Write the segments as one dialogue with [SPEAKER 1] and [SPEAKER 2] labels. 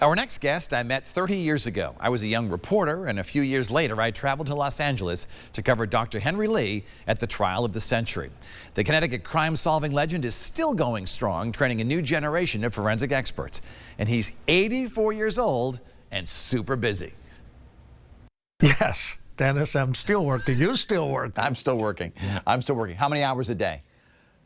[SPEAKER 1] Our next guest I met 30 years ago. I was a young reporter, and a few years later I traveled to Los Angeles to cover Dr. Henry Lee at the trial of the century. The Connecticut crime-solving legend is still going strong, training a new generation of forensic experts. And he's 84 years old and super busy.
[SPEAKER 2] Yes, Dennis, I'm still working. You still work?
[SPEAKER 1] I'm still working. I'm still working. How many hours a day?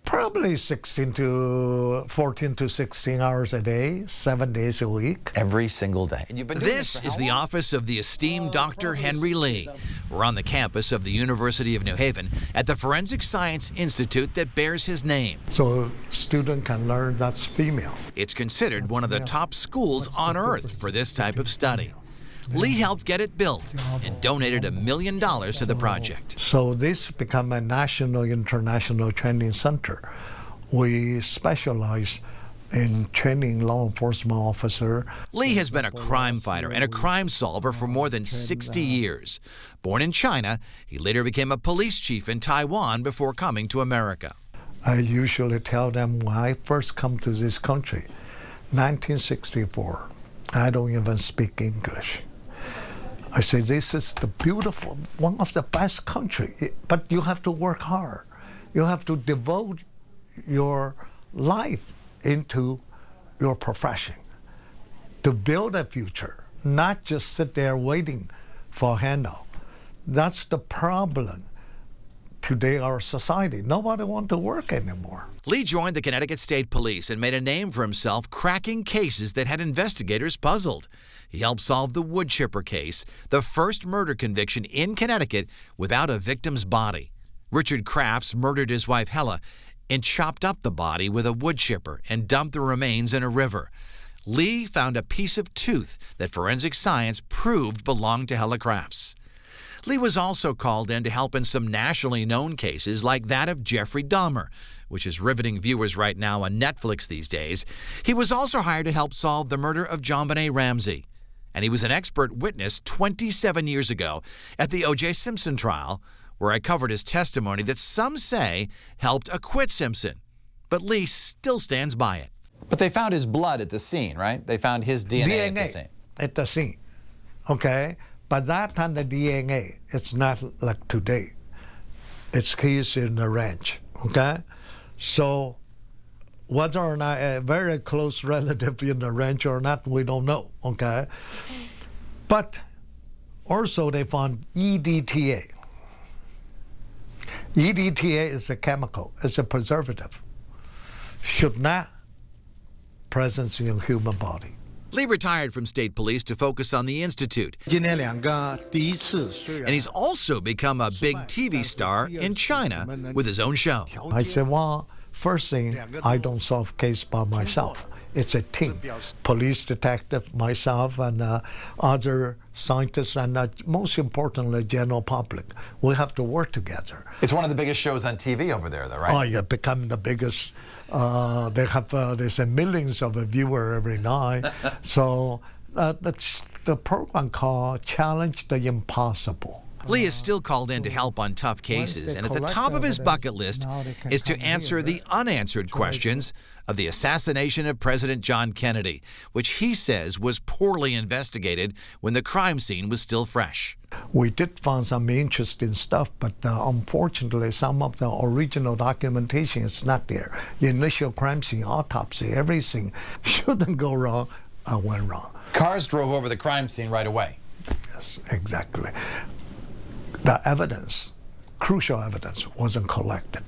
[SPEAKER 2] Probably 14 to 16 hours a day, 7 days a week.
[SPEAKER 1] Every single day. And you've been doing
[SPEAKER 3] This is the office of the esteemed Dr. Henry Lee. We're on the campus of the University of New Haven at the Forensic Science Institute that bears his name.
[SPEAKER 2] So student can learn that's female.
[SPEAKER 3] It's considered one of the top schools on earth for this type of study. Lee helped get it built and donated $1 million to the project.
[SPEAKER 2] So this become a national, international training center. We specialize in training law enforcement officer.
[SPEAKER 3] Lee has been a crime fighter and a crime solver for more than 60 years. Born in China, he later became a police chief in Taiwan before coming to America.
[SPEAKER 2] I usually tell them when I first come to this country, 1964, I don't even speak English. I say, this is the beautiful, one of the best country, but you have to work hard. You have to devote your life into your profession to build a future, not just sit there waiting for a handout. That's the problem today, our society. Nobody wants to work anymore.
[SPEAKER 3] Lee joined the Connecticut State Police and made a name for himself cracking cases that had investigators puzzled. He helped solve the wood chipper case, the first murder conviction in Connecticut without a victim's body. Richard Crafts murdered his wife Hella and chopped up the body with a wood chipper and dumped the remains in a river. Lee found a piece of tooth that forensic science proved belonged to Hella Crafts. Lee was also called in to help in some nationally known cases like that of Jeffrey Dahmer, which is riveting viewers right now on Netflix these days. He was also hired to help solve the murder of JonBenet Ramsey. And he was an expert witness 27 years ago at the O.J. Simpson trial, where I covered his testimony that some say helped acquit Simpson. But Lee still stands by it.
[SPEAKER 1] But they found his blood at the scene, right? They found his DNA at the scene.
[SPEAKER 2] At the scene, okay? By that time, the DNA, it's not like today. It's he's in the ranch, okay? So whether or not a very close relative in the ranch or not, we don't know, okay? But also they found EDTA. EDTA is a chemical, it's a preservative. Should not presence in human body.
[SPEAKER 3] Lee retired from state police to focus on the Institute. And he's also become a big TV star in China with his own show.
[SPEAKER 2] I said, well, first thing, I don't solve case by myself. It's a team. Police detective, myself, and other scientists, and most importantly, general public. We have to work together.
[SPEAKER 1] It's one of the biggest shows on TV over there, though, right?
[SPEAKER 2] Oh, yeah, become the biggest. There's millions of viewers every night. So that's the program called Challenge the Impossible.
[SPEAKER 3] Lee is still called in to help on tough cases, and at the top of his bucket list is to answer the unanswered questions of the assassination of President John Kennedy, which he says was poorly investigated when the crime scene was still fresh.
[SPEAKER 2] We did find some interesting stuff, but unfortunately some of the original documentation is not there. The initial crime scene, autopsy, everything shouldn't go wrong, went wrong.
[SPEAKER 1] Cars drove over the crime scene right away.
[SPEAKER 2] Yes, exactly. The evidence, crucial evidence, wasn't collected.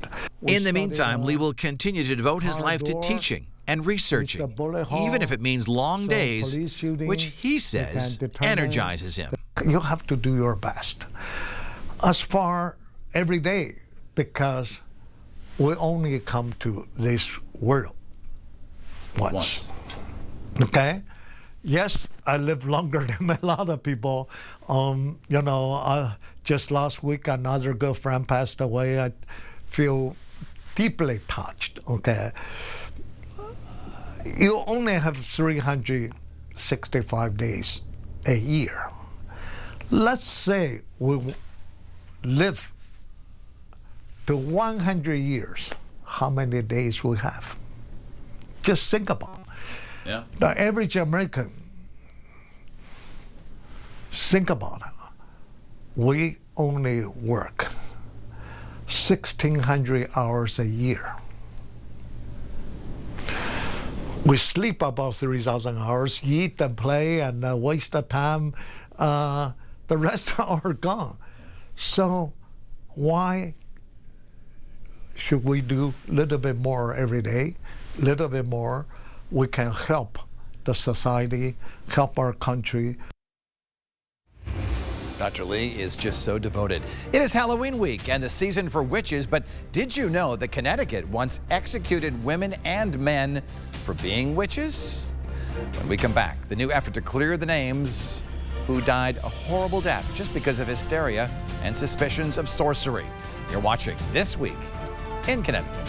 [SPEAKER 3] In the meantime, Lee will continue to devote his life to teaching and researching, even if it means long days, which he says energizes him.
[SPEAKER 2] You have to do your best. As far every day, because we only come to this world once. Okay? Yes, I live longer than a lot of people. Just last week, another good friend passed away. I feel deeply touched, okay? You only have 365 days a year. Let's say we live to 100 years. How many days we have? Just think about it.
[SPEAKER 1] Yeah.
[SPEAKER 2] The average American Think about it. We only work 1,600 hours a year. We sleep about 3,000 hours, eat and play and waste the time. The rest are gone. So why should we do a little bit more every day? A little bit more. We can help the society, help our country.
[SPEAKER 1] Dr. Lee is just so devoted. It is Halloween week and the season for witches, but did you know that Connecticut once executed women and men for being witches? When we come back, the new effort to clear the names who died a horrible death just because of hysteria and suspicions of sorcery. You're watching This Week in Connecticut.